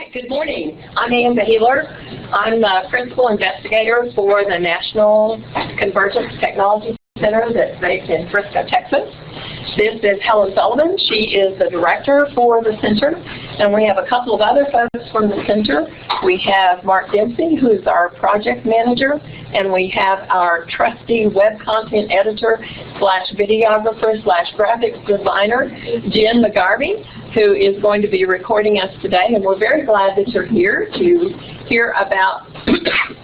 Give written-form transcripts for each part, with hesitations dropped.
right, good morning. I'm Amanda Healer. I'm the Principal Investigator for the National Convergence Technology Center that's based in Frisco, Texas. This is Helen Sullivan. She is the Director for the Center, and we have a couple of other folks from the Center. We have Mark Dempsey, who's our Project Manager, and we have our trusty web content editor slash videographer slash graphics designer, Jen McGarvey, who is going to be recording us today. And we're very glad that you're here to hear about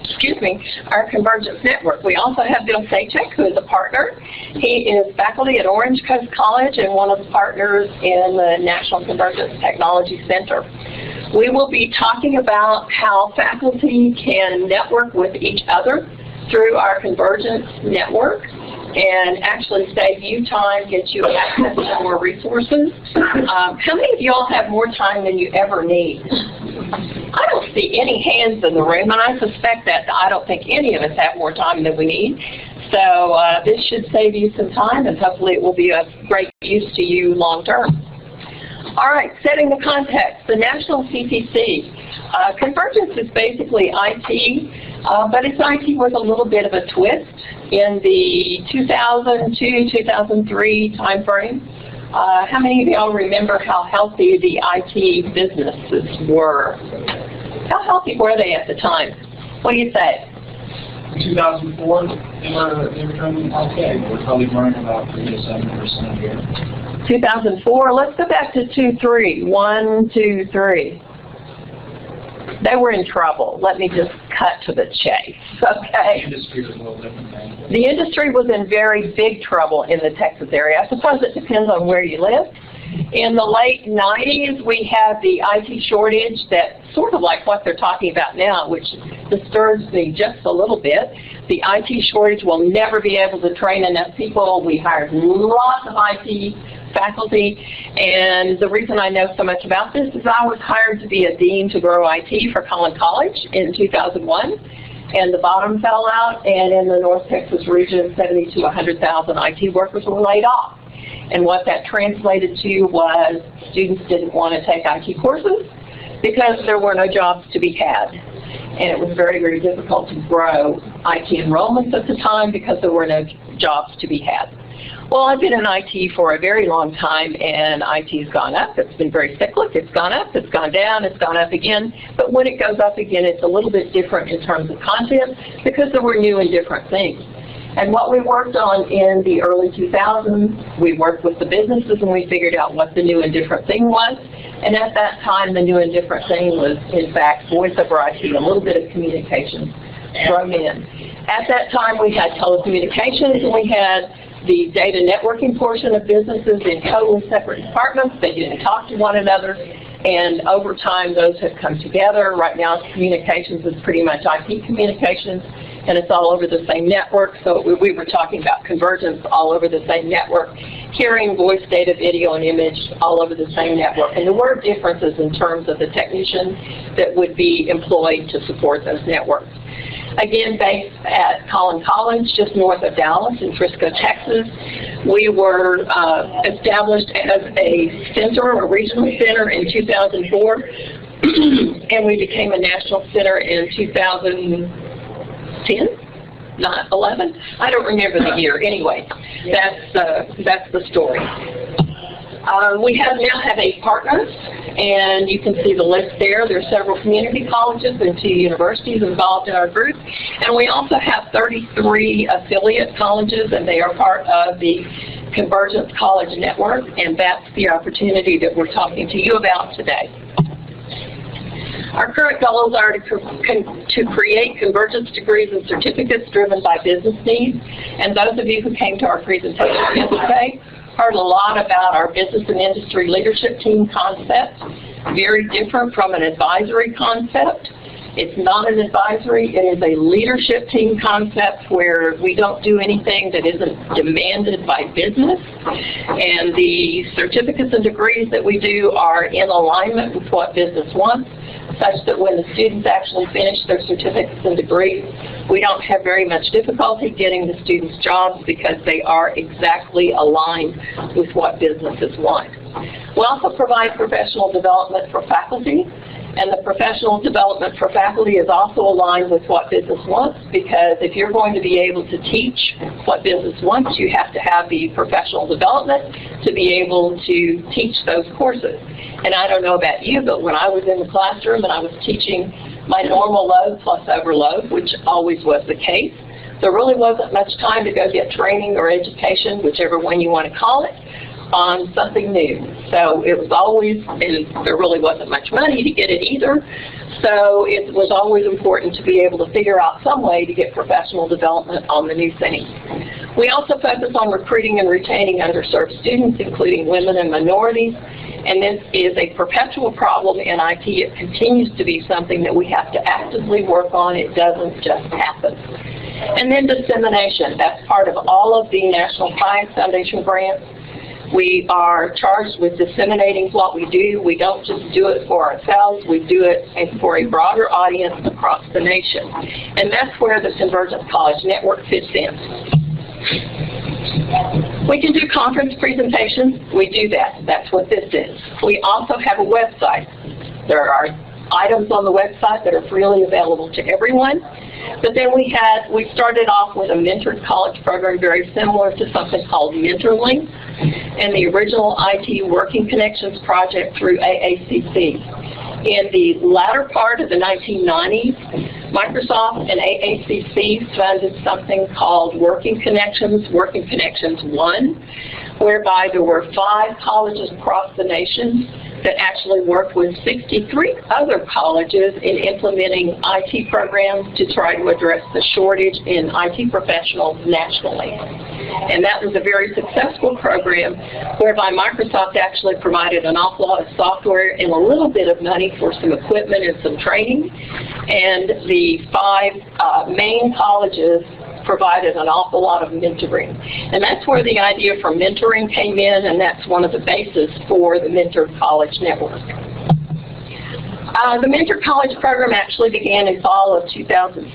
excuse me, our Convergence Network. We also have Bill Sajek, who is a partner. He is faculty at Orange Coast College and one of the partners in the National Convergence Technology Center. We will be talking about how faculty can network with each other through our Convergence Network and actually save you time, get you access to more resources. How many of y'all have more time than you ever need? I don't see any hands in the room, and I suspect that I don't think any of us have more time than we need. So this should save you some time, and hopefully it will be of great use to you long term. All right, setting the context, the National CTC. Convergence is basically IT, but it's IT with a little bit of a twist. In the 2002-2003 time frame, how many of y'all remember how healthy the IT businesses were? How healthy were they at the time? What do you say? 2004, they were doing okay. We're probably running about 3 to 7% a year. 2004, let's go back to 2003. 1, 2, 3. They were in trouble. Let me just cut to the chase, okay? The industry was a little different then. The industry was in very big trouble in the Texas area. I suppose it depends on where you live. In the late 90s, we had the IT shortage that's sort of like what they're talking about now, which disturbs me just a little bit. The IT shortage will never be able to train enough people. We hired lots of IT faculty, and the reason I know so much about this is I was hired to be a dean to grow IT for Collin College in 2001, and the bottom fell out, and in the North Texas region, 70 to 100,000 IT workers were laid off. And what that translated to was students didn't want to take IT courses because there were no jobs to be had. And it was very, very difficult to grow IT enrollments at the time because there were no jobs to be had. Well, I've been in IT for a very long time, and IT's gone up. It's been very cyclic. It's gone up, it's gone down, it's gone up again. But when it goes up again, it's a little bit different in terms of content because there were new and different things. And what we worked on in the early 2000s, we worked with the businesses and we figured out what the new and different thing was. And at that time, the new and different thing was, in fact, voice over IP, a little bit of communications thrown in. At that time, we had telecommunications and we had the data networking portion of businesses in totally separate departments. They didn't talk to one another. And over time, those have come together. Right now, communications is pretty much IP communications, and it's all over the same network. So we were talking about convergence all over the same network, hearing, voice, data, video, and image all over the same network. And there were differences in terms of the technicians that would be employed to support those networks. Again, based at Collin College, just north of Dallas in Frisco, Texas. We were established as a center, a regional center in 2004, and we became a national center in 2010, not 11. I don't remember the year. Anyway, that's the story. We now have 8 partners, and you can see the list there. There are several community colleges and 2 universities involved in our group. And we also have 33 affiliate colleges, and they are part of the Convergence College Network, and that's the opportunity that we're talking to you about today. Our current goals are to create convergence degrees and certificates driven by business needs. And those of you who came to our presentation yesterday heard a lot about our business and industry leadership team concept. Very different from an advisory concept. It's not an advisory, it is a leadership team concept where we don't do anything that isn't demanded by business. And the certificates and degrees that we do are in alignment with what business wants, such that when the students actually finish their certificates and degrees, We don't have very much difficulty getting the students jobs because they are exactly aligned with what businesses want. We also provide professional development for faculty, and the professional development for faculty is also aligned with what business wants, because if you're going to be able to teach what business wants, you have to have the professional development to be able to teach those courses. And I don't know about you, but when I was in the classroom and I was teaching my normal load plus overload, which always was the case, there really wasn't much time to go get training or education, whichever one you want to call it, on something new. So it was always, and there really wasn't much money to get it either, so it was always important to be able to figure out some way to get professional development on the new thing. We also focus on recruiting and retaining underserved students, including women and minorities, and this is a perpetual problem in IT. It continues to be something that we have to actively work on. It doesn't just happen. And then dissemination. That's part of all of the National Science Foundation grants. We are charged with disseminating what we do. We don't just do it for ourselves, we do it for a broader audience across the nation. And that's where the Convergence College Network fits in. We can do conference presentations. We do that. That's what this is. We also have a website. There are items on the website that are freely available to everyone. But then we started off with a mentored college program very similar to something called MentorLink, and the original IT Working Connections project through AACC. In the latter part of the 1990s, Microsoft and AACC funded something called Working Connections 1, whereby there were 5 colleges across the nation that actually worked with 63 other colleges in implementing IT programs to try to address the shortage in IT professionals nationally. And that was a very successful program whereby Microsoft actually provided an awful lot of software and a little bit of money for some equipment and some training. And the 5 main colleges provided an awful lot of mentoring. And that's where the idea for mentoring came in, and that's one of the bases for the Mentored College Network. The Mentored College program actually began in fall of 2006.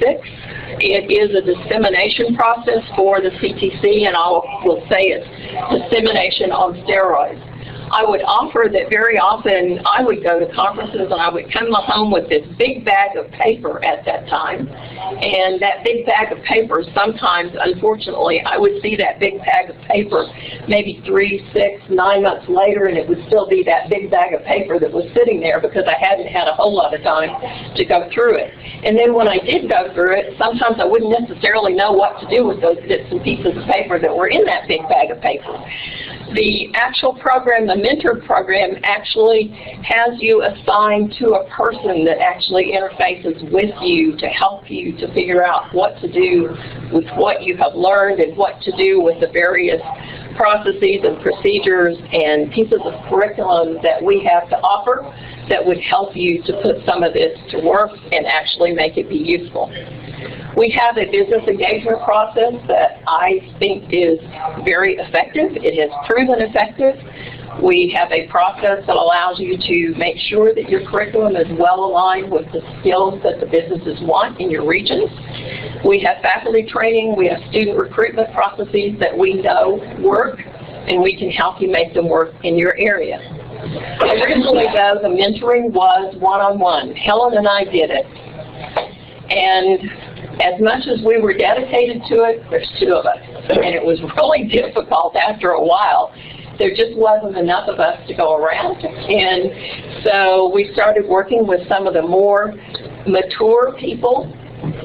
It is a dissemination process for the CTC, and I will say it's dissemination on steroids. I would offer that very often I would go to conferences and I would come home with this big bag of paper at that time. And that big bag of paper, sometimes, unfortunately, I would see that big bag of paper maybe 3, 6, 9 months later, and it would still be that big bag of paper that was sitting there because I hadn't had a whole lot of time to go through it. And then when I did go through it, sometimes I wouldn't necessarily know what to do with those bits and pieces of paper that were in that big bag of paper. The actual program, the mentor program, actually has you assigned to a person that actually interfaces with you to help you to figure out what to do with what you have learned and what to do with the various processes and procedures and pieces of curriculum that we have to offer that would help you to put some of this to work and actually make it be useful. We have a business engagement process that I think is very effective. It has proven effective. We have a process that allows you to make sure that your curriculum is well aligned with the skills that the businesses want in your regions. We have faculty training. We have student recruitment processes that we know work, and we can help you make them work in your area. Originally, though, the mentoring was one-on-one. Helen and I did it. And as much as we were dedicated to it, there's 2 of us. And it was really difficult after a while. There just wasn't enough of us to go around. And so we started working with some of the more mature people.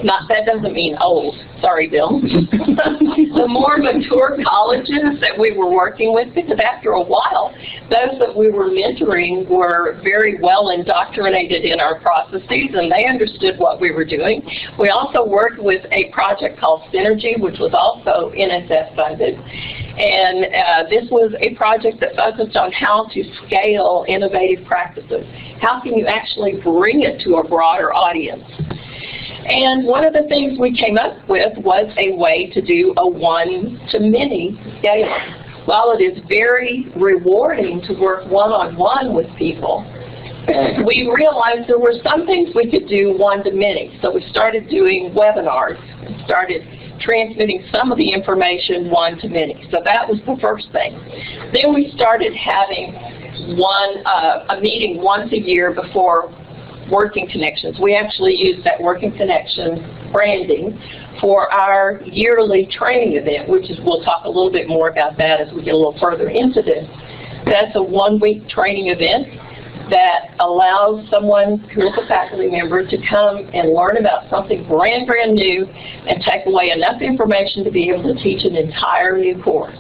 That doesn't mean old. Sorry, Bill. The more mature colleges that we were working with, because after a while, those that we were mentoring were very well indoctrinated in our processes, and they understood what we were doing. We also worked with a project called Synergy, which was also NSF funded. And this was a project that focused on how to scale innovative practices. How can you actually bring it to a broader audience? And one of the things we came up with was a way to do a one-to-many scaling. While it is very rewarding to work one-on-one with people, we realized there were some things we could do one-to-many. So we started doing webinars. We started transmitting some of the information one-to-many. So that was the first thing. Then we started having a meeting once a year before Working Connections. We actually used that Working Connections branding for our yearly training event, which is, we'll talk a little bit more about that as we get a little further into this. That's a one-week training event that allows someone who is a faculty member to come and learn about something brand new and take away enough information to be able to teach an entire new course.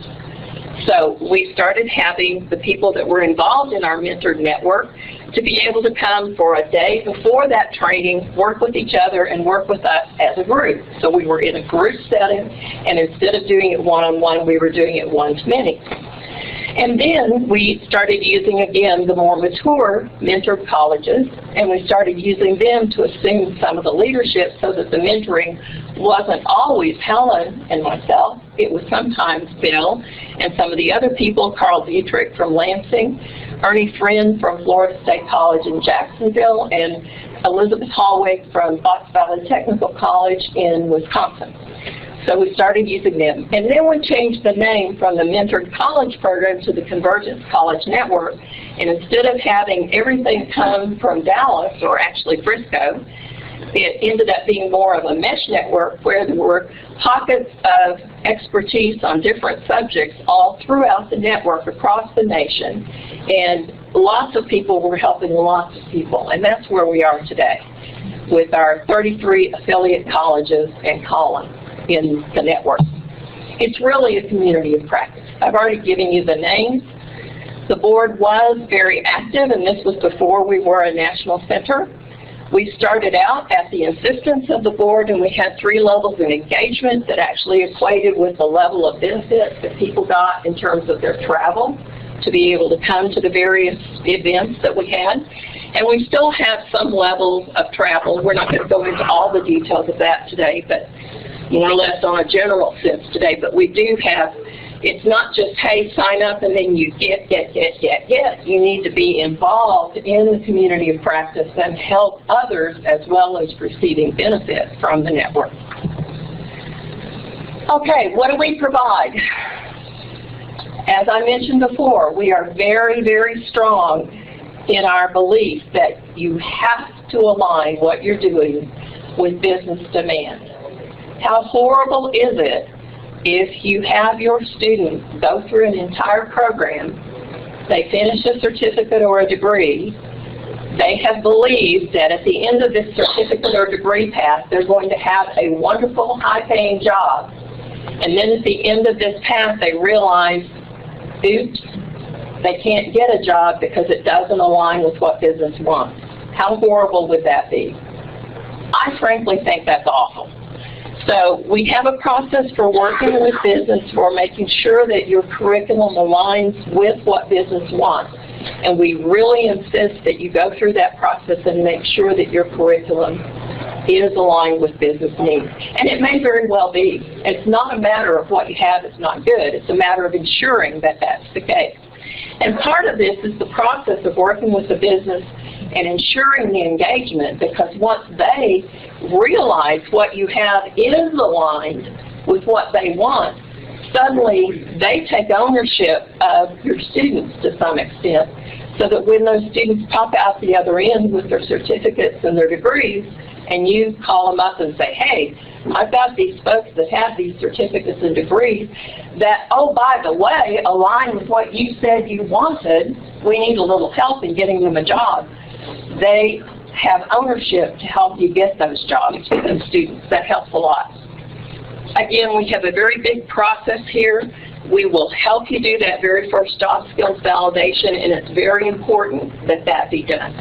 So we started having the people that were involved in our mentored network to be able to come for a day before that training, work with each other, and work with us as a group. So we were in a group setting, and instead of doing it one-on-one, we were doing it one-to-many. And then we started using, again, the more mature mentored colleges, and we started using them to assume some of the leadership so that the mentoring wasn't always Helen and myself. It was sometimes Bill and some of the other people, Carl Dietrich from Lansing, Ernie Friend from Florida State College in Jacksonville, and Elizabeth Hallwig from Fox Valley Technical College in Wisconsin. So we started using them. And then we changed the name from the Mentored College Program to the Convergence College Network. And instead of having everything come from Dallas, or actually Frisco, it ended up being more of a mesh network where there were pockets of expertise on different subjects all throughout the network across the nation. And lots of people were helping lots of people. And that's where we are today with our 33 affiliate colleges and columns in the network. It's really a community of practice. I've already given you the names. The board was very active, and this was before we were a national center. We started out at the insistence of the board, and we had 3 levels of engagement that actually equated with the level of benefits that people got in terms of their travel to be able to come to the various events that we had. And we still have some levels of travel. We're not going to go into all the details of that today, but more or less on a general sense today. But we do have, it's not just, hey, sign up and then you get. You need to be involved in the community of practice and help others as well as receiving benefit from the network. Okay, what do we provide? As I mentioned before, we are very, very strong in our belief that you have to align what you're doing with business demand. How horrible is it if you have your students go through an entire program, they finish a certificate or a degree, they have believed that at the end of this certificate or degree path they're going to have a wonderful high-paying job, and then at the end of this path they realize, oops, they can't get a job because it doesn't align with what business wants. How horrible would that be? I frankly think that's awful. So we have a process for working with business for making sure that your curriculum aligns with what business wants. And we really insist that you go through that process and make sure that your curriculum is aligned with business needs. And it may very well be. It's not a matter of what you have is not good. It's a matter of ensuring that that's the case. And part of this is the process of working with the business and ensuring the engagement, because once they realize what you have is aligned with what they want, suddenly they take ownership of your students to some extent, so that when those students pop out the other end with their certificates and their degrees, and you call them up and say, hey, I've got these folks that have these certificates and degrees that, oh, by the way, align with what you said you wanted, we need a little help in getting them a job. They have ownership to help you get those jobs with those students. That helps a lot. Again, we have a very big process here. We will help you do that very first job skills validation, and it's very important that that be done.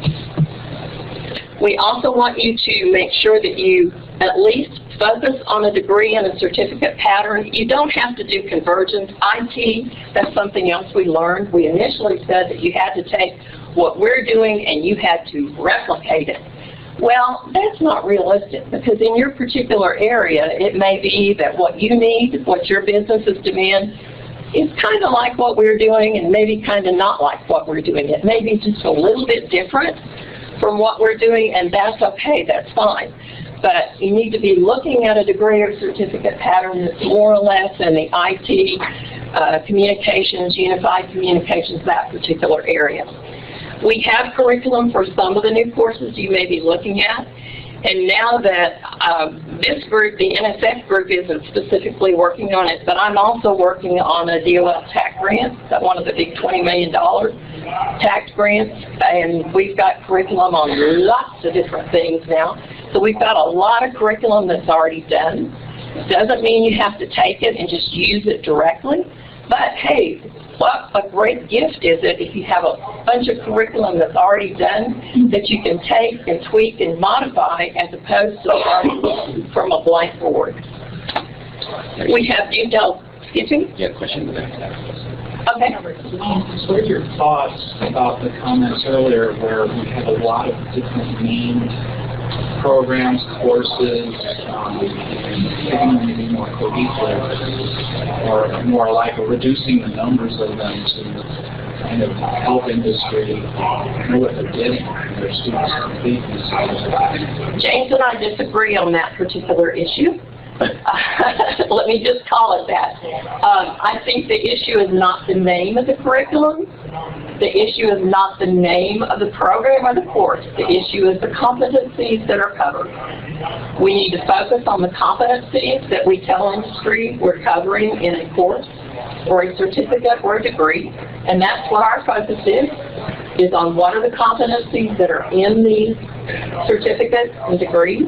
We also want you to make sure that you at least focus on a degree and a certificate pattern. You don't have to do convergence. IT, that's something else we learned. We initially said that you had to take what we're doing and you had to replicate it. Well, that's not realistic, because in your particular area, it may be that what you need, what your businesses demand, is kind of like what we're doing and maybe kind of not like what we're doing. It may be just a little bit different from what we're doing, and that's okay, that's fine. But you need to be looking at a degree or certificate pattern that's more or less in the IT, communications, unified communications, that particular area. We have curriculum for some of the new courses you may be looking at. And now that this group, the NSF group, isn't specifically working on it, but I'm also working on a DOL TAC grant, one of the big $20 million TAC grants, and we've got curriculum on lots of different things now. So we've got a lot of curriculum that's already done. It doesn't mean you have to take it and just use it directly, but hey, what a great gift is it if you have a bunch of curriculum that's already done that you can take and tweak and modify as opposed to starting from a blank board. We have details. Excuse me? Yeah, question to that. Okay. So what are your thoughts about the comments earlier where we have a lot of different named programs, courses, making them to be more cohesive, or more like reducing the numbers of them to kind of help industry know what they're getting and their students complete these. James and I disagree on that particular issue. Let me just call it that. I think the issue is not the name of the curriculum. The issue is not the name of the program or the course. The issue is the competencies that are covered. We need to focus on the competencies that we tell industry we're covering in a course or a certificate or a degree, and that's what our focus is on what are the competencies that are in these certificates and degrees.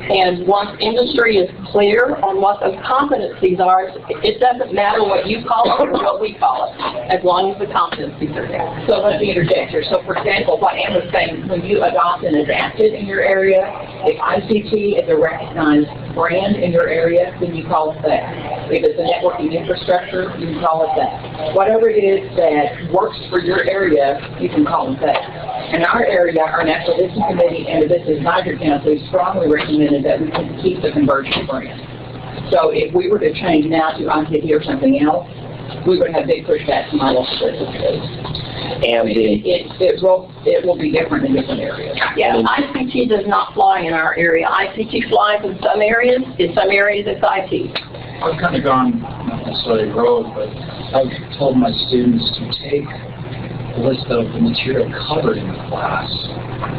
And once industry is clear on what those competencies are, it doesn't matter what you call it or what we call it, as long as the competencies are there. So let me interject here. So for example, what Anne was saying, when you adopt and adapt it in your area, if ICT is a recognized brand in your area, then you call it that. If it's a networking infrastructure, you can call it that. Whatever it is that works for your area, you can call it that. In our area, our Acquisition Committee and the Business Advisory Council strongly recommended that we can keep the conversion brand. So if we were to change now to ICT or something else, we would have big pushback from our local businesses. And it will be different in different areas. Yeah, ICT does not fly in our area. ICT flies in some areas. In some areas, it's IT. I've kind of gone, not necessarily rogue, but I've told my students to take a list of the material covered in the class.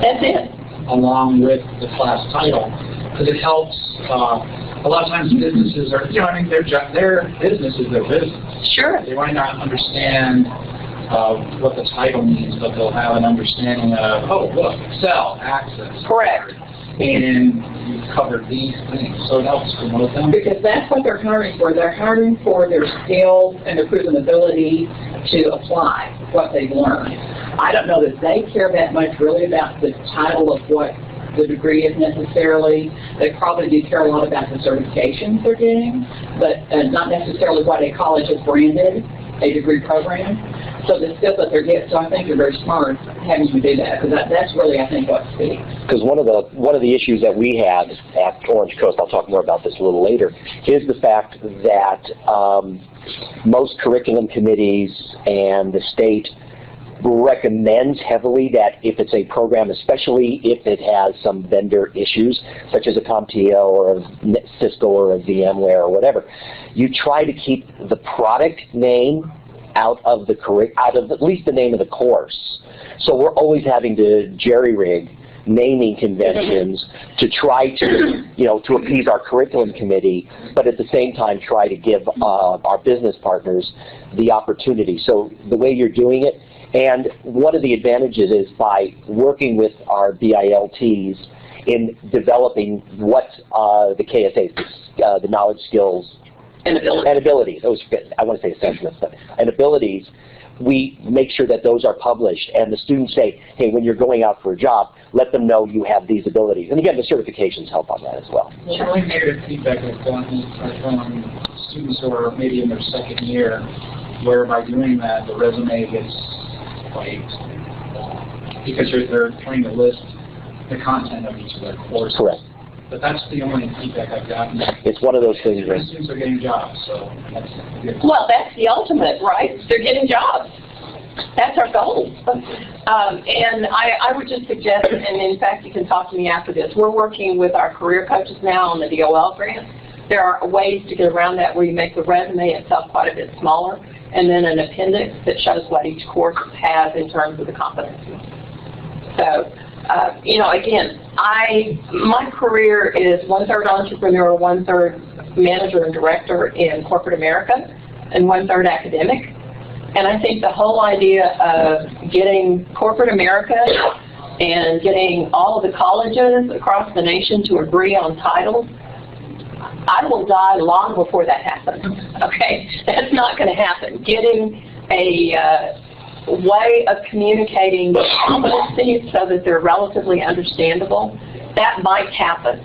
That's it. Along with the class title, because it helps. A lot of times businesses are, I mean, their business is their business. Sure. They might not understand what the title means, but they'll have an understanding of, oh, look, Excel, Access. Correct. And you've covered these things, so it helps promote them. Because that's what they're hiring for. They're hiring for their skills and their proven ability to apply what they've learned. I don't know that they care that much really about the title of what the degree is necessarily. They probably do care a lot about the certifications they're getting, but not necessarily what a college has branded a degree program. So the skills that they're getting, so I think they're very smart having to do that, because that's really, I think, what speaks. Because one of the issues that we had at Orange Coast, I'll talk more about this a little later, is the fact that most curriculum committees and the state recommends heavily that if it's a program, especially if it has some vendor issues, such as a CompTIA or a Cisco or a VMware or whatever, you try to keep the product name out of at least the name of the course. So we're always having to jerry-rig naming conventions to try to, to appease our curriculum committee, but at the same time try to give our business partners the opportunity. So the way you're doing it, and one of the advantages is by working with our BILTs in developing what the KSAs, the knowledge, skills, and abilities. I want to say assessments, but and abilities. We make sure that those are published, and the students say, hey, when you're going out for a job, let them know you have these abilities. And again, the certifications help on that as well. Really negative feedback I've gotten from students who are maybe in their second year, where by doing that, the resume gets white, because they're trying to list the content of each of their courses. Correct. But that's the only feedback I've gotten. It's one of those things where Students are getting jobs, so that's good. Well, that's the ultimate, right? They're getting jobs. That's our goal. And I would just suggest, and in fact you can talk to me after this, we're working with our career coaches now on the DOL grant. There are ways to get around that where you make the resume itself quite a bit smaller, and then an appendix that shows what each course has in terms of the competencies. So, you know, again, my career is 1/3 entrepreneur, 1/3 manager and director in corporate America, and 1/3 academic. And I think the whole idea of getting corporate America and getting all of the colleges across the nation to agree on titles, I will die long before that happens. Okay? That's not going to happen. Getting a way of communicating competencies so that they're relatively understandable, that might happen.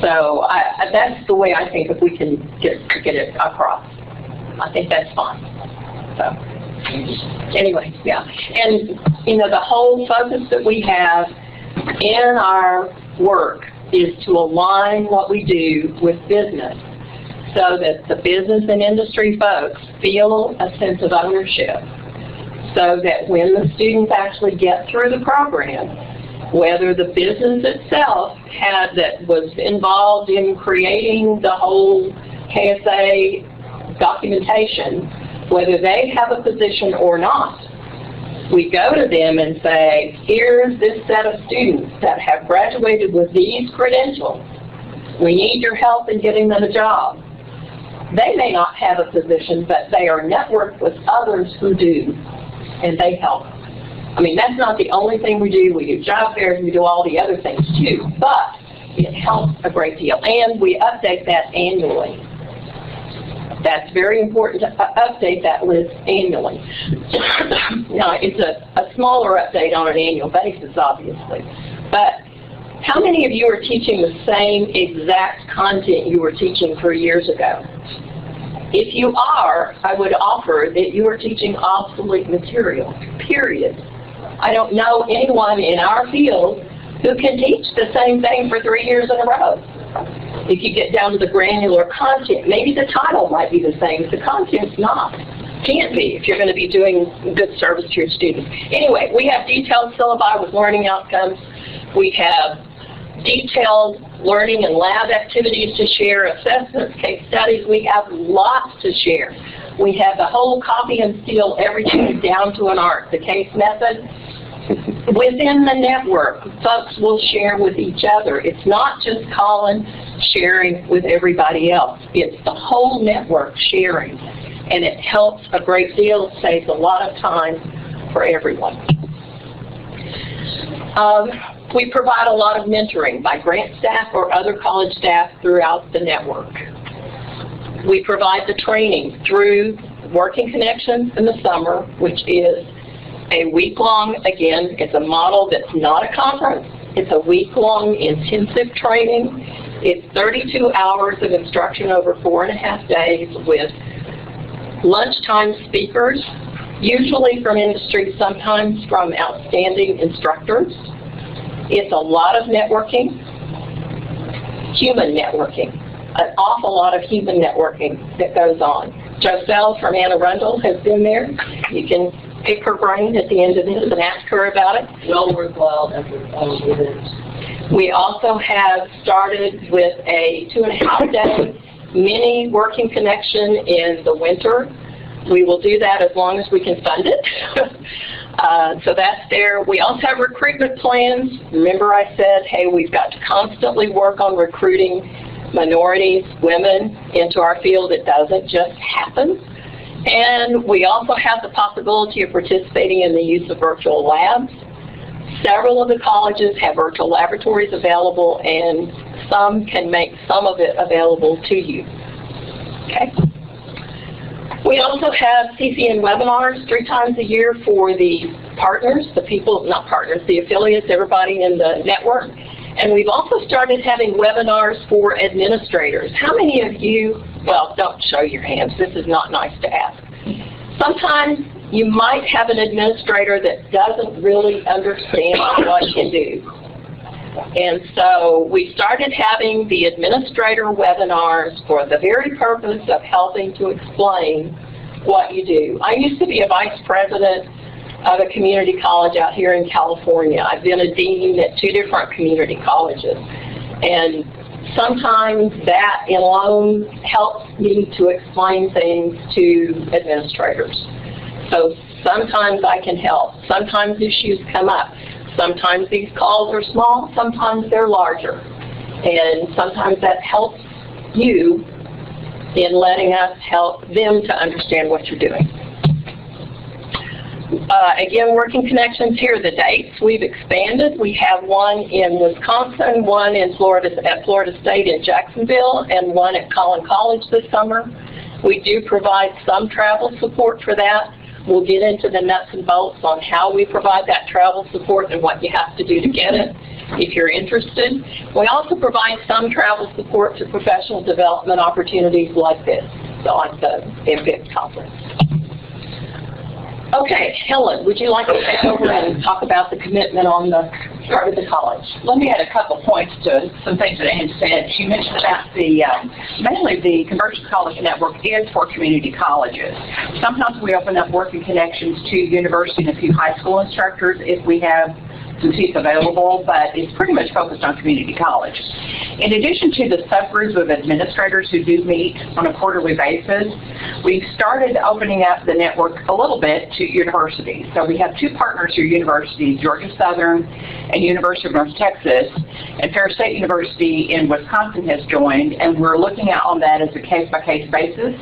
So that's the way I think if we can get it across. I think that's fine. So anyway, yeah. And, you know, the whole focus that we have in our work is to align what we do with business so that the business and industry folks feel a sense of ownership, so that when the students actually get through the program, whether the business itself that was involved in creating the whole KSA documentation, whether they have a position or not, we go to them and say, here's this set of students that have graduated with these credentials. We need your help in getting them a job. They may not have a position, but they are networked with others who do, and they help. I mean, that's not the only thing we do. We do job fairs, we do all the other things too, but it helps a great deal, and we update that annually. That's very important to update that list annually. Now, it's a smaller update on an annual basis, obviously. But how many of you are teaching the same exact content you were teaching 3 years ago? If you are, I would offer that you are teaching obsolete material, period. I don't know anyone in our field who can teach the same thing for 3 years in a row. If you get down to the granular content, maybe the title might be the same, but the content's not. Can't be if you're going to be doing good service to your students. Anyway, we have detailed syllabi with learning outcomes. We have detailed learning and lab activities to share, assessments, case studies. We have lots to share. We have the whole copy and steal everything down to an art, the case method. Within the network, folks will share with each other. It's not just Colin sharing with everybody else. It's the whole network sharing. And it helps a great deal, saves a lot of time for everyone. We provide a lot of mentoring by grant staff or other college staff throughout the network. We provide the training through Working Connections in the summer, which is a week-long, again, it's a model that's not a conference. It's a week-long intensive training. It's 32 hours of instruction over 4.5 days with lunchtime speakers, usually from industry, sometimes from outstanding instructors. It's a lot of networking, human networking, an awful lot of human networking that goes on. Joselle from Anne Arundel has been there. You can pick her brain at the end of this and ask her about it. Well worthwhile effort. We also have started with a 2.5-day mini working connection in the winter. We will do that as long as we can fund it. So that's there. We also have recruitment plans. Remember I said, hey, we've got to constantly work on recruiting minorities, women into our field. It doesn't just happen. And we also have the possibility of participating in the use of virtual labs. Several of the colleges have virtual laboratories available, and some can make some of it available to you. Okay. We also have CCN webinars 3 times a year for the partners, the people, not partners, the affiliates, everybody in the network. And we've also started having webinars for administrators. How many of you, well, don't show your hands, this is not nice to ask. Sometimes you might have an administrator that doesn't really understand what you do. And so we started having the administrator webinars for the very purpose of helping to explain what you do. I used to be a vice president of a community college out here in California. I've been a dean at 2 different community colleges. And sometimes that alone helps me to explain things to administrators. So sometimes I can help. Sometimes issues come up. Sometimes these calls are small, sometimes they're larger. And sometimes that helps you in letting us help them to understand what you're doing. Again, Working Connections, here are the dates. We've expanded. We have one in Wisconsin, one in Florida at Florida State in Jacksonville, and one at Collin College this summer. We do provide some travel support for that. We'll get into the nuts and bolts on how we provide that travel support and what you have to do to get it if you're interested. We also provide some travel support to professional development opportunities like this, so like the MPICT conference. Okay, Helen, would you like to take over and talk about the commitment on the part of the college? Let me add a couple points to some things that Ann said. She mentioned about the, mainly the Convergence College Network is for community colleges. Sometimes we open up Working Connections to university and a few high school instructors if we have some seats available, but it's pretty much focused on community colleges. In addition to the subgroups of administrators who do meet on a quarterly basis, we've started opening up the network a little bit to universities. So we have 2 partners here, universities, Georgia Southern and University of North Texas, and Ferris State University in Wisconsin has joined, and we're looking at on that as a case-by-case basis.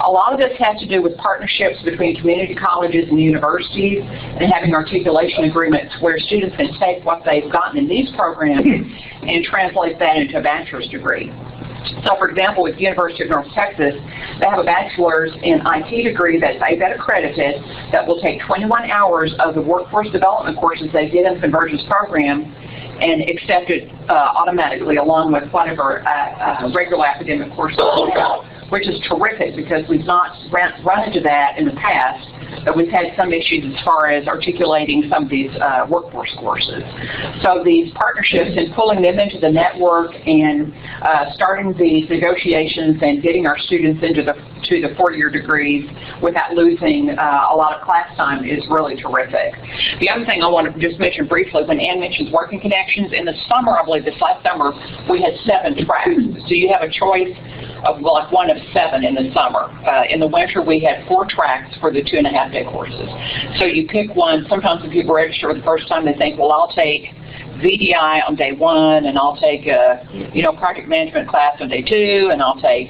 A lot of this has to do with partnerships between community colleges and universities and having articulation agreements where students can take what they've gotten in these programs and translate that into a bachelor's degree. So, for example, with the University of North Texas, they have a bachelor's in IT degree that's ABET accredited that will take 21 hours of the workforce development courses they did in the Convergence program and accept it automatically along with whatever regular academic courses, which is terrific because we've not run into that in the past, but we've had some issues as far as articulating some of these workforce courses. So these partnerships and pulling them into the network and starting these negotiations and getting our students into the 4-year degrees without losing a lot of class time is really terrific. The other thing I want to just mention briefly, when Ann mentions Working Connections, in the summer, I believe this last summer, we had 7 tracks. So you have a choice of like one of 7 in the summer. In the winter, we had 4 tracks for the 2.5-day courses. So you pick one. Sometimes when people register the first time, they think, well, I'll take VDI on day 1, and I'll take a, project management class on day 2, and I'll take,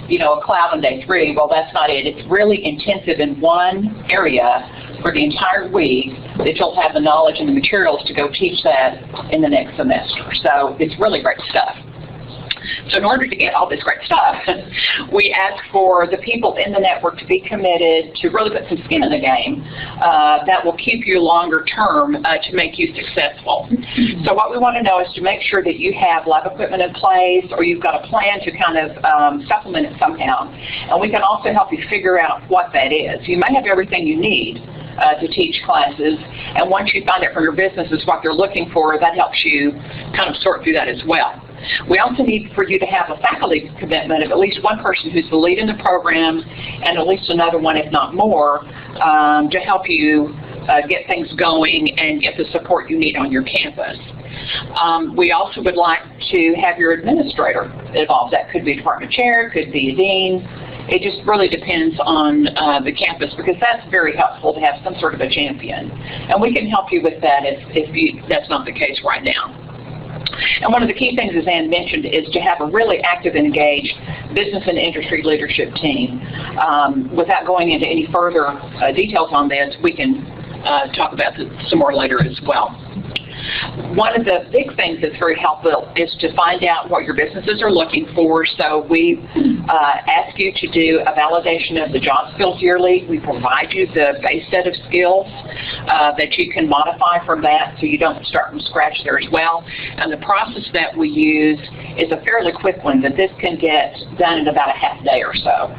a cloud on day 3. Well, that's not it. It's really intensive in one area for the entire week that you'll have the knowledge and the materials to go teach that in the next semester. So it's really great stuff. So in order to get all this great stuff, we ask for the people in the network to be committed to really put some skin in the game that will keep you longer term to make you successful. So what we want to know is to make sure that you have lab equipment in place or you've got a plan to kind of supplement it somehow. And we can also help you figure out what that is. You may have everything you need to teach classes, and once you find out from your businesses what they're looking for, that helps you kind of sort through that as well. We also need for you to have a faculty commitment of at least one person who's the lead in the program and at least another one, if not more, to help you get things going and get the support you need on your campus. We also would like to have your administrator involved. That could be a department chair, could be a dean. It just really depends on the campus because that's very helpful to have some sort of a champion. And we can help you with that if that's not the case right now. And one of the key things, as Ann mentioned, is to have a really active and engaged business and industry leadership team. Without going into any further details on this, we can talk about this some more later as well. One of the big things that's very helpful is to find out what your businesses are looking for. So we ask you to do a validation of the job skills yearly. We provide you the base set of skills that you can modify from that so you don't start from scratch there as well. And the process that we use is a fairly quick one, that this can get done in about a half day or so.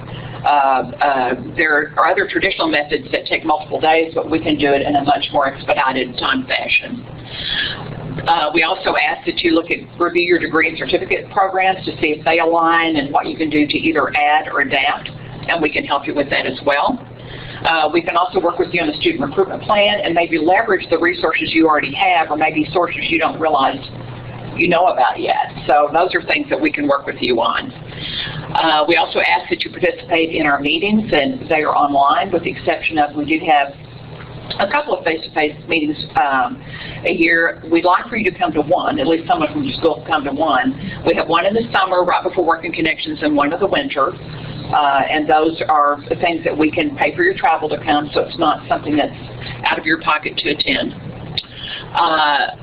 There are other traditional methods that take multiple days, but we can do it in a much more expedited time fashion. We also ask that you review your degree and certificate programs to see if they align and what you can do to either add or adapt, and we can help you with that as well. We can also work with you on the student recruitment plan and maybe leverage the resources you already have, or maybe sources you don't realize you know about yet. So those are things that we can work with you on. We also ask that you participate in our meetings, and they are online, with the exception of we do have a couple of face-to-face meetings a year. We'd like for you to come to one, at least someone from your school come to one. We have one in the summer, right before Working Connections, and one in the winter. And those are the things that we can pay for your travel to come, so it's not something that's out of your pocket to attend.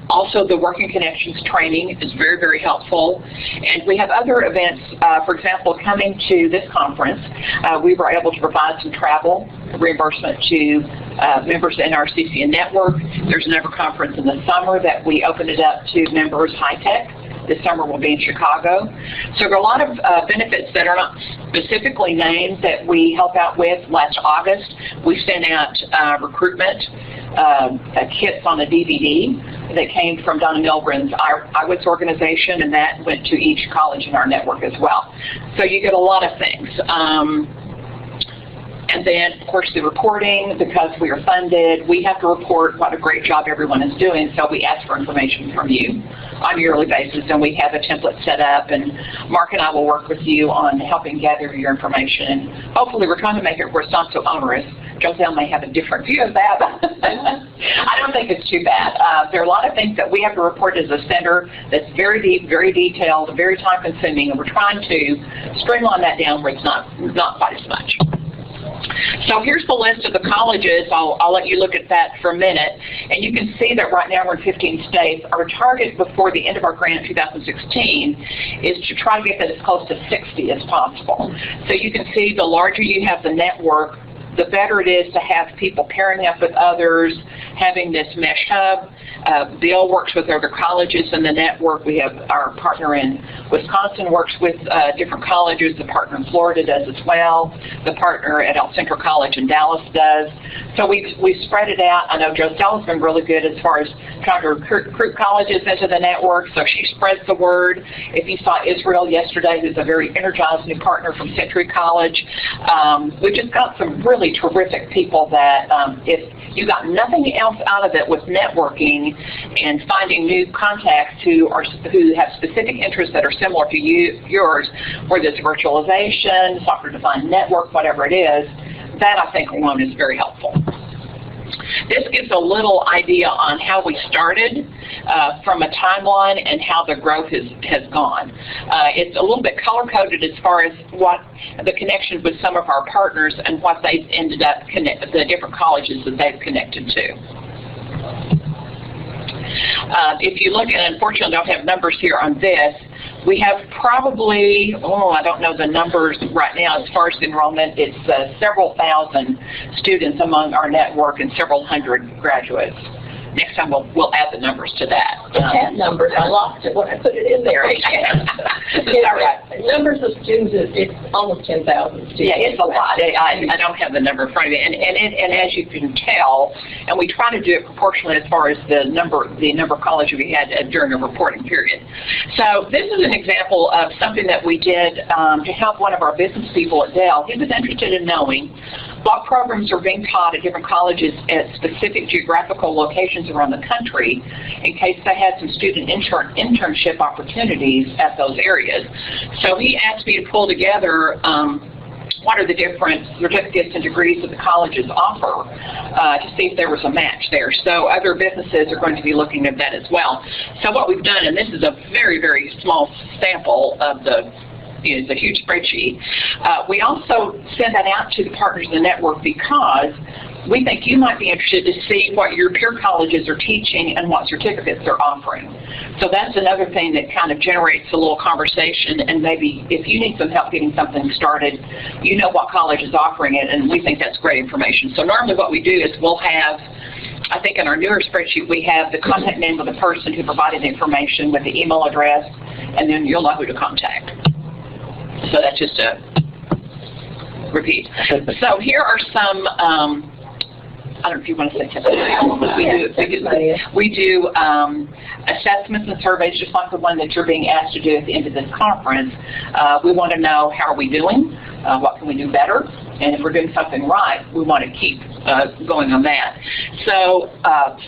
Also, the Working Connections training is very, very helpful. And we have other events, for example, coming to this conference, we were able to provide some travel reimbursement to members in our CCN network. There's another conference in the summer that we opened it up to members high-tech. This summer will be in Chicago. So there are a lot of benefits that are not specifically named that we help out with. Last August, we sent out recruitment kits on a DVD that came from Donna Milgren's IWITS organization, and that went to each college in our network as well. So you get a lot of things. And then, of course, the reporting, because we are funded, we have to report what a great job everyone is doing, so we ask for information from you on a yearly basis, and we have a template set up, and Mark and I will work with you on helping gather your information. Hopefully, we're trying to make it where it's not so onerous. Joselle may have a different view of that. I don't think it's too bad. There are a lot of things that we have to report as a center that's very deep, very detailed, very time-consuming, and we're trying to streamline that down where it's not quite as much. So here's the list of the colleges. I'll let you look at that for a minute. And you can see that right now we're in 15 states. Our target before the end of our grant in 2016 is to try to get that as close to 60 as possible. So you can see the larger you have the network, the better it is to have people pairing up with others, having this mesh hub. Bill works with other colleges in the network. We have our partner in Wisconsin works with different colleges. The partner in Florida does as well. The partner at El Centro College in Dallas does. So we've spread it out. I know Joselle's been really good as far as trying to recruit colleges into the network, so she spreads the word. If you saw Israel yesterday, who's a very energized new partner from Century College, we just got some really terrific people that if you got nothing else out of it with networking and finding new contacts who have specific interests that are similar to yours, whether it's virtualization, software-defined network, whatever it is, that I think alone is very helpful. This gives a little idea on how we started from a timeline and how the growth has gone. It's a little bit color-coded as far as what the connections with some of our partners and what they've ended up, the different colleges that they've connected to. If you look at, unfortunately I don't have numbers here on this, we have probably, I don't know the numbers right now as far as enrollment. It's several thousand students among our network and several hundred graduates. Next time we'll add the numbers to that. It had numbers. I lost it when I put it in there. It's all right. Numbers of students, it's almost 10,000 students. Yeah, it's a lot. I don't have the number in front of me. And as you can tell, and we try to do it proportionally as far as the number of colleges we had during a reporting period. So this is an example of something that we did to help one of our business people at Dell. He was interested in knowing what programs are being taught at different colleges at specific geographical locations around the country in case they had some student internship opportunities at those areas. So he asked me to pull together what are the different certificates and degrees that the colleges offer to see if there was a match there. So other businesses are going to be looking at that as well. So what we've done, and this is a very, very small sample of it's a huge spreadsheet. We also send that out to the partners in the network because we think you might be interested to see what your peer colleges are teaching and what certificates they're offering. So that's another thing that kind of generates a little conversation, and maybe if you need some help getting something started, you know what college is offering it, and we think that's great information. So normally what we do is we'll have, I think in our newer spreadsheet, we have the contact name of the person who provided the information with the email address, and then you'll know who to contact. So that's just a repeat. So here are some I don't know if you want to say testimonials, but we do assessments and surveys just like the one that you're being asked to do at the end of this conference. We want to know how are we doing, what can we do better, and if we're doing something right, we want to keep going on that. So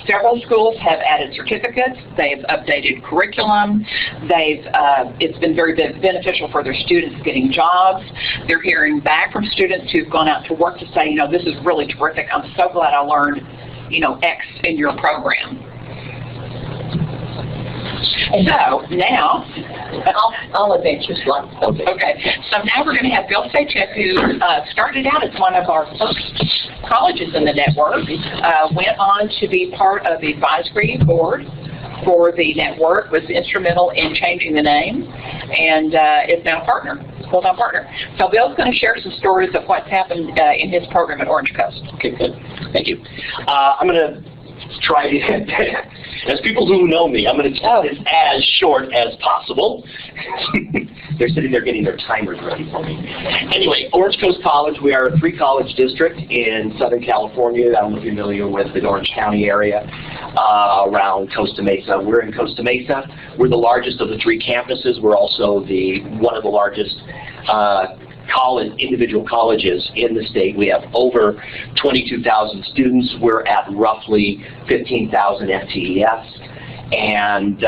several schools have added certificates. They've updated curriculum. It's been very beneficial for their students getting jobs. They're hearing back from students who've gone out to work to say, this is really terrific. I'm so glad I learned, X in your program. So now, I'll advance your slide. Okay, so now we're going to have Bill Sachek, who started out as one of our first colleges in the network, went on to be part of the advisory board for the network, was instrumental in changing the name, and is now a partner, full-time partner. So Bill's going to share some stories of what's happened in his program at Orange Coast. Okay, good. Thank you. I'm going to try to, as people who know me, I'm going to keep this as short as possible. They're sitting there getting their timers ready for me. Anyway, Orange Coast College, we are a 3-college district in Southern California. I don't know if you're familiar with the Orange County area around Costa Mesa. We're in Costa Mesa. We're the largest of the 3 campuses. We're also one of the largest individual colleges in the state. We have over 22,000 students. We're at roughly 15,000 FTEs, and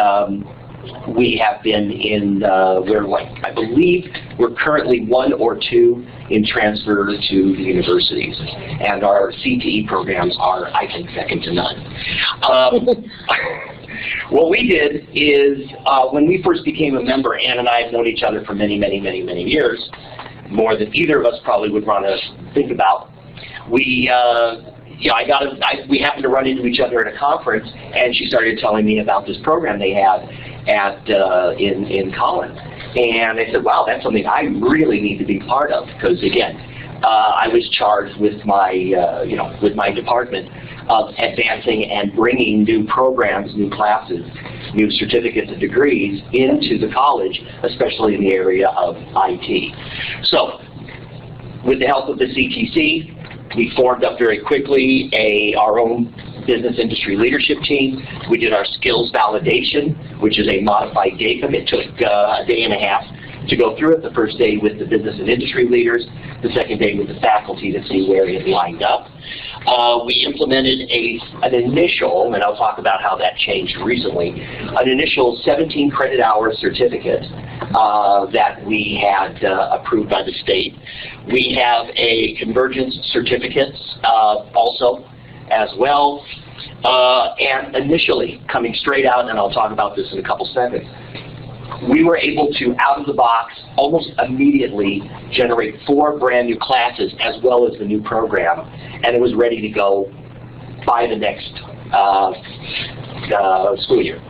we have been in, I believe we're currently 1 or 2 in transfer to the universities, and our CTE programs are, I think, second to none. What we did is, when we first became a member, Ann and I have known each other for many, many, many, many years, more than either of us probably would want to think about. We happened to run into each other at a conference, and she started telling me about this program they had in Collins. And I said, wow, that's something I really need to be part of, because again, I was charged with my department of advancing and bringing new programs, new classes, new certificates and degrees into the college, especially in the area of IT. So, with the help of the CTC, we formed up very quickly our own business industry leadership team. We did our skills validation, which is a modified DACM. It took a day and a half to go through it. The first day with the business and industry leaders, the second day with the faculty to see where it lined up. We implemented an initial, and I'll talk about how that changed recently, an initial 17 credit hour certificate that we had approved by the state. We have a convergence certificate also as well. And initially, coming straight out, and I'll talk about this in a couple seconds, we were able to, out of the box, almost immediately generate 4 brand new classes as well as the new program, and it was ready to go by the next school year.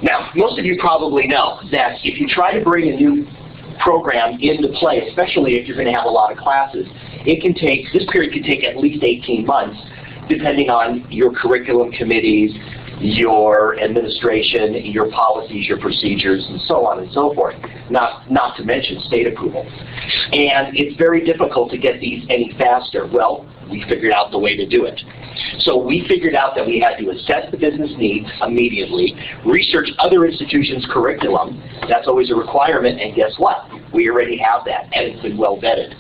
Now, most of you probably know that if you try to bring a new program into play, especially if you're going to have a lot of classes, this period can take at least 18 months, depending on your curriculum committees, your administration, your policies, your procedures, and so on and so forth, not to mention state approval. And it's very difficult to get these any faster. Well, we figured out the way to do it. So we figured out that we had to assess the business needs immediately, research other institutions' curriculum. That's always a requirement, and guess what? We already have that, and it's been well vetted.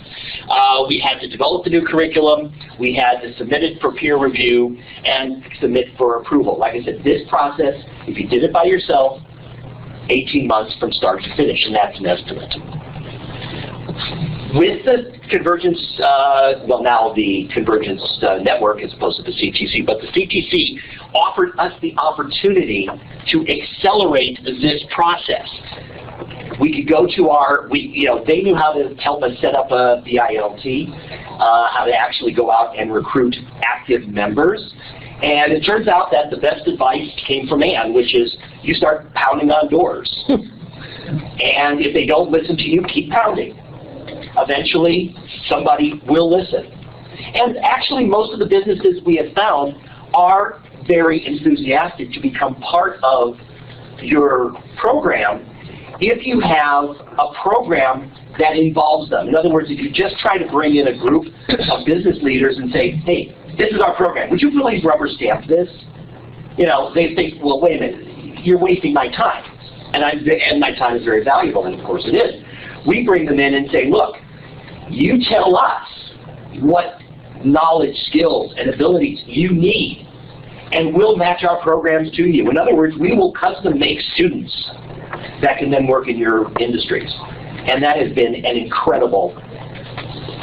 We had to develop the new curriculum, we had to submit it for peer review, and submit for approval. Like I said, this process, if you did it by yourself, 18 months from start to finish, and that's an estimate. With the Convergence, well now the Convergence network as opposed to the CTC, but the CTC offered us the opportunity to accelerate this process. We could go to they knew how to help us set up a BILT, how to actually go out and recruit active members. And it turns out that the best advice came from Ann, which is you start pounding on doors. And if they don't listen to you, keep pounding. Eventually, somebody will listen. And actually, most of the businesses we have found are very enthusiastic to become part of your program. if you have a program that involves them. In other words, if you just try to bring in a group of business leaders and say, hey, this is our program, would you please rubber stamp this? You know, they think, well, wait a minute, you're wasting my time. And my time is very valuable, and of course it is. We bring them in and say, look, you tell us what knowledge, skills, and abilities you need, and we'll match our programs to you. In other words, we will custom make students that can then work in your industries. And that has been an incredible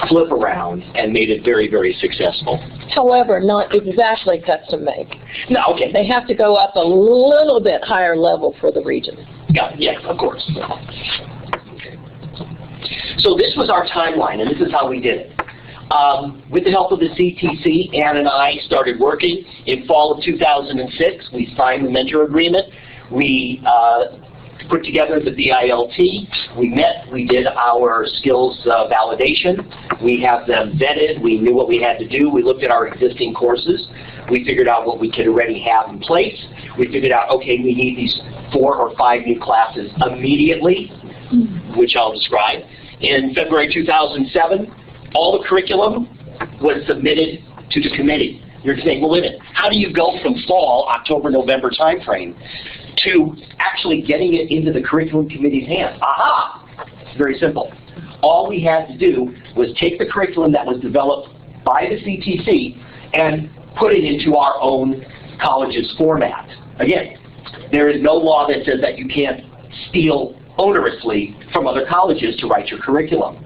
flip around and made it very, very successful. However, not exactly custom make. No, okay. They have to go up a little bit higher level for the region. Yeah, yes, of course. Okay. So this was our timeline, and this is how we did it. With the help of the CTC, Ann and I started working. In fall of 2006, we signed the mentor agreement. We put together the BILT. We met, we did our skills validation. We have them vetted. We knew what we had to do. We looked at our existing courses. We figured out what we could already have in place. We figured out, okay, we need these 4 or 5 new classes immediately, which I'll describe. In February 2007, all the curriculum was submitted to the committee. You're saying, well, wait a minute, how do you go from fall, October, November timeframe to actually getting it into the curriculum committee's hands? Aha! It's very simple. All we had to do was take the curriculum that was developed by the CTC and put it into our own college's format. Again, there is no law that says that you can't steal onerously from other colleges to write your curriculum.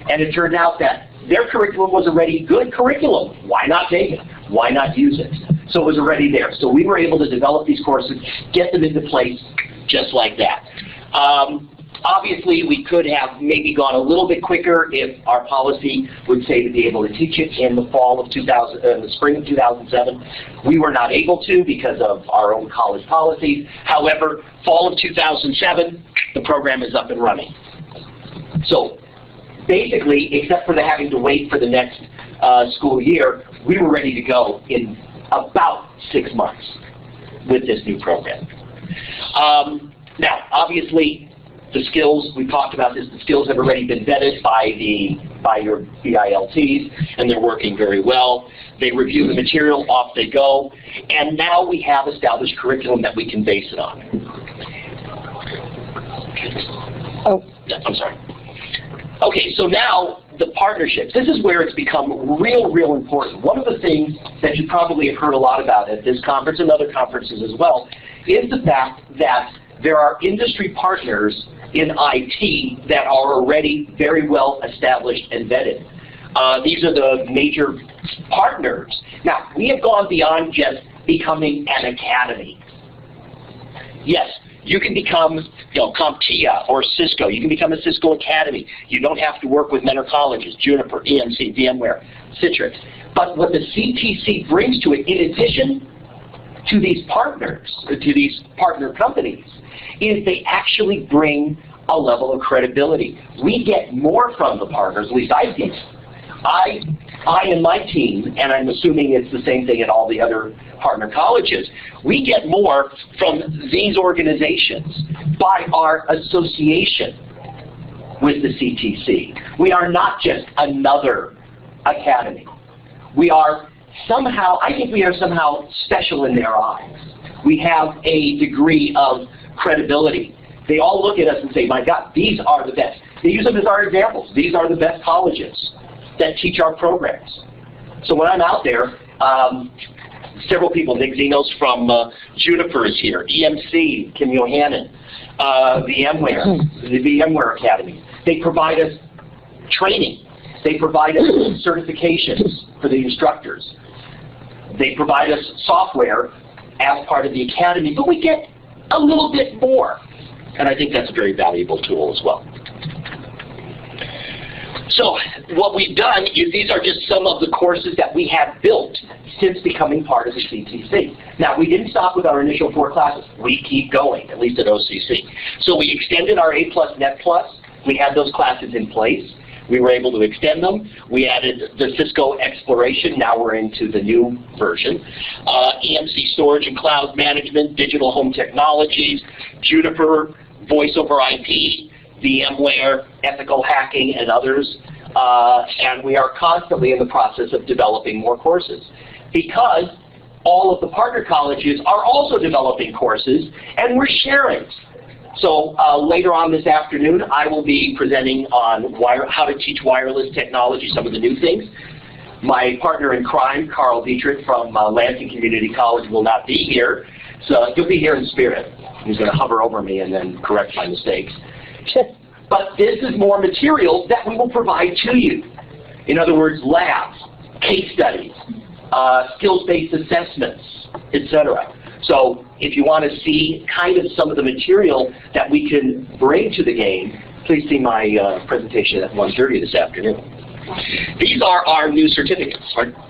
And it turned out that their curriculum was already good curriculum. Why not take it? Why not use it? So it was already there. So we were able to develop these courses, get them into place just like that. Obviously, we could have maybe gone a little bit quicker if our policy would say to be able to teach it in the fall of the spring of 2007. We were not able to because of our own college policies. However, fall of 2007, the program is up and running. So basically, except for the having to wait for the next school year, we were ready to go in about 6 months with this new program. Now, obviously, the skills, we talked about this, the skills have already been vetted by your BILTs, and they're working very well. They review the material, off they go, and now we have established curriculum that we can base it on. Oh. Yeah, I'm sorry. Okay, so now the partnerships. This is where it's become real important. One of the things that you probably have heard a lot about at this conference and other conferences as well is the fact that there are industry partners in IT that are already very well established and vetted. These are the major partners. Now, we have gone beyond just becoming an academy. Yes, you can become, CompTIA or Cisco. You can become a Cisco Academy. You don't have to work with Mentor colleges, Juniper, EMC, VMware, Citrix. But what the CTC brings to it, in addition to these partners, to these partner companies, is they actually bring a level of credibility. We get more from the partners, at least I do. I and my team, and I'm assuming it's the same thing at all the other partner colleges, we get more from these organizations by our association with the CTC. We are not just another academy. We are somehow, I think we are somehow special in their eyes. We have a degree of credibility. They all look at us and say, my God, these are the best. They use them as our examples. These are the best colleges that teach our programs. So when I'm out there, several people, Nick Zenos from Juniper is here, EMC, Kim Yohannan, VMware, the VMware Academy. They provide us training. They provide us certifications for the instructors. They provide us software as part of the academy, but we get a little bit more. And I think that's a very valuable tool as well. So what we've done is these are just some of the courses that we have built since becoming part of the CTC. Now, we didn't stop with our initial 4 classes. We keep going, at least at OCC. So we extended our A+, Net+. We had those classes in place. We were able to extend them. We added the Cisco Exploration. Now we're into the new version. EMC Storage and Cloud Management, Digital Home Technologies, Juniper, voice over IP, VMware, ethical hacking, and others. And we are constantly in the process of developing more courses because all of the partner colleges are also developing courses, and we're sharing. So later on this afternoon, I will be presenting on how to teach wireless technology, some of the new things. My partner in crime, Carl Dietrich from Lansing Community College, will not be here, so he'll be here in spirit. He's going to hover over me and then correct my mistakes. But this is more material that we will provide to you. In other words, labs, case studies, skills-based assessments, etc. So if you want to see kind of some of the material that we can bring to the game, please see my presentation at 1:30 this afternoon. These are our new certificates.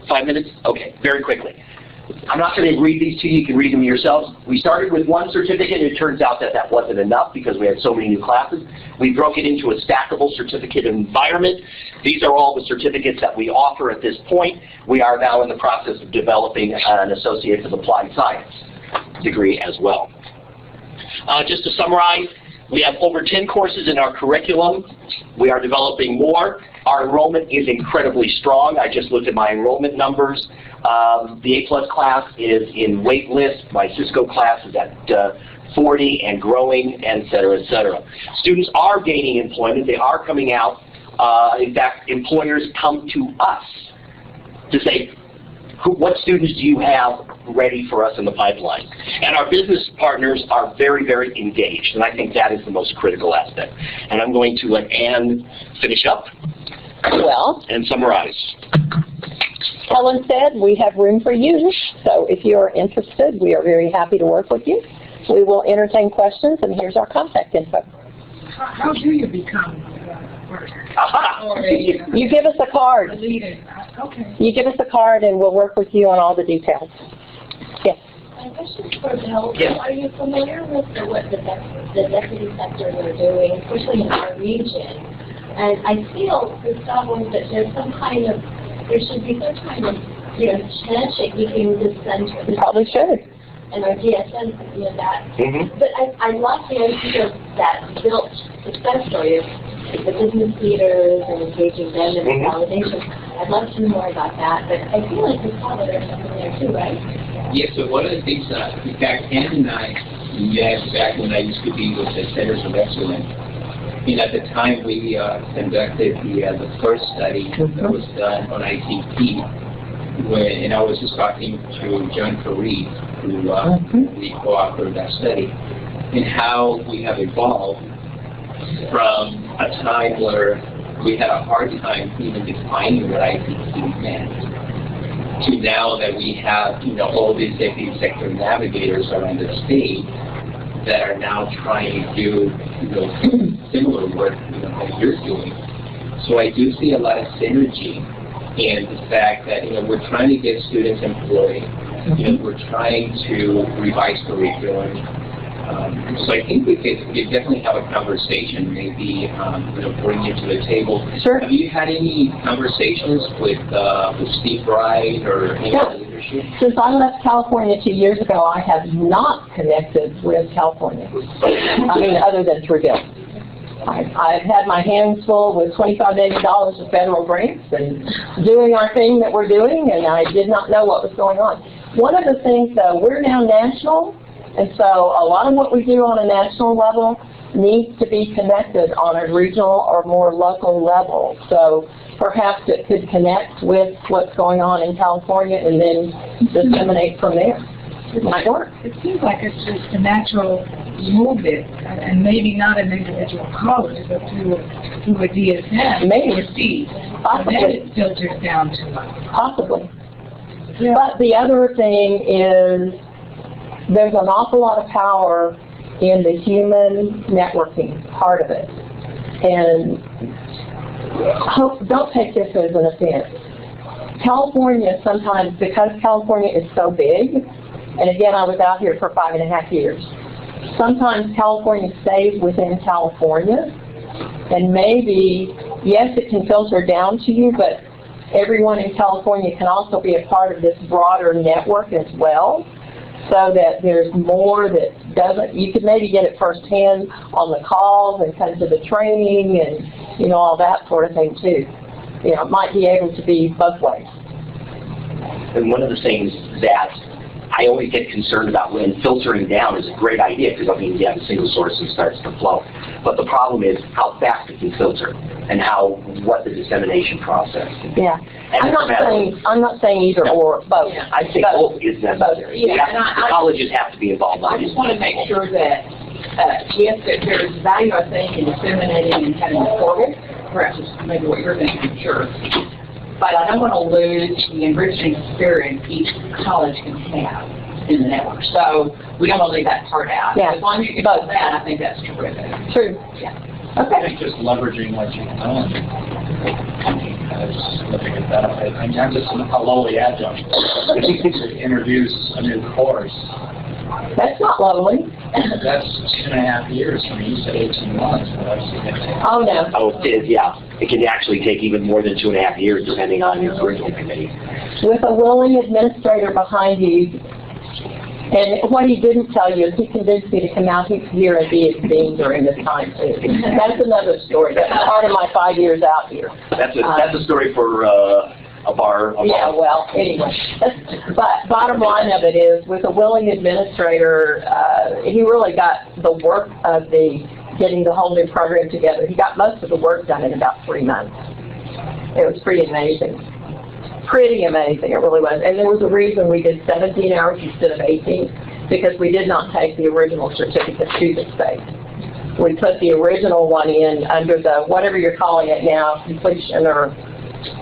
5 minutes? Okay, very quickly. I'm not going to read these to you. You can read them yourselves. We started with one certificate, and it turns out that that wasn't enough because we had so many new classes. We broke it into a stackable certificate environment. These are all the certificates that we offer at this point. We are now in the process of developing an Associate of Applied Science degree as well. Just to summarize, we have over 10 courses in our curriculum. We are developing more. Our enrollment is incredibly strong. I just looked at my enrollment numbers. The A+ class is in wait list. My Cisco class is at 40 and growing, et cetera, et cetera. Students are gaining employment. They are coming out. In fact, employers come to us to say, what students do you have ready for us in the pipeline? And our business partners are very, very engaged, and I think that is the most critical aspect. And I'm going to let Ann finish up and summarize. Helen said we have room for you, so if you are interested, we are very happy to work with you. We will entertain questions, and here's our contact info. How do you become a partner? You give us a card. Okay. You give us a card, and we'll work with you on all the details. Yes. My question is for Bill. Yes. Are you familiar with what the deputy sectors are doing, especially in our region? And I feel with someone that there should be some kind of, handshake between the center. You probably should. And our DSN, that. Mm-hmm. But I love the idea of that built success story of the business leaders and engaging them in the validation. I'd love to know more about that, but I feel like there's probably something there too, right? Yes, so one of the things, in fact, Ann and I met back when I used to be with the Centers of Excellence. And at the time, we conducted the first study that was done on ICT, and I was just talking to John Fareed, who we co-authored that study, and how we have evolved from a time where we had a hard time even defining what ICT meant, to now that we have, all these executive sector navigators around the state that are now trying to do, similar work, that you're doing. So I do see a lot of synergy in the fact that, we're trying to get students employed, we're trying to revise curriculum. So I think we could definitely have a conversation, maybe, bring you to the table. Sure. Have you had any conversations with Steve Wright or any of the leadership? Since I left California 2 years ago, I have not connected with California. Other than through Bill. I've had my hands full with $25 million of federal grants and doing our thing that we're doing, and I did not know what was going on. One of the things, though, we're now national, and so a lot of what we do on a national level needs to be connected on a regional or more local level. So perhaps it could connect with what's going on in California and then disseminate from there. It might work. It seems like it's just a natural movement, and maybe not an individual college, but through a DSM, Maybe. or Steve. Possibly. And then it filters down to us. Possibly. Yeah. But the other thing is there's an awful lot of power in the human networking part of it. And don't take this as an offense. California sometimes, because California is so big, and again, I was out here for 5.5 years, sometimes California stays within California, and maybe, yes, it can filter down to you, but everyone in California can also be a part of this broader network as well. so that there's more that doesn't, you could maybe get it firsthand on the calls and come to the training and, you know, all that sort of thing too. You know, it might be able to be both ways. And one of the things that I always get concerned about when filtering down is a great idea, because I mean, you have a single source and starts to flow. But the problem is how fast it can filter and what the dissemination process is. Yeah. And I'm not saying either or, both. Yeah. I think both is necessary. Yeah, the colleges have to be involved. I just want to make sure that, yes, that there's value, I think, in disseminating and having a portal, perhaps it's maybe what you're thinking, sure. But I don't want to lose the enriching experience each college can have in the network. So we don't want to leave that part out. Yeah. As long as you can do that, I think that's terrific. True. Yeah. I Okay. think just leveraging what you've done as significant benefit. I mean, I'm just a lowly adjunct. To introduce a new course. That's not lonely. That's 2.5 years. I mean, you said 18 months, but that's significant. Oh, no. Oh, it is, yeah. It can actually take even more than 2.5 years, depending on your curriculum committee. With a willing administrator behind you, and what he didn't tell you is he convinced me to come out here and be his dean during this time too. That's another story. That's part of my 5 years out here. That's a story for a bar. Yeah, well, anyway. But bottom line of it is, with a willing administrator, he really got the work of getting the whole new program together. He got most of the work done in about 3 months. It was pretty amazing. Pretty amazing, it really was. And there was a reason we did 17 hours instead of 18, because we did not take the original certificate to the state. We put the original one in under the, whatever you're calling it now, completion or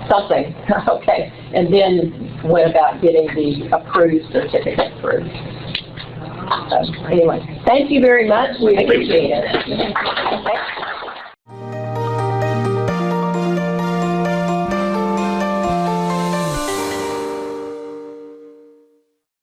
something, okay, and then went about getting the approved certificate through. So, anyway, thank you very much. We appreciate it.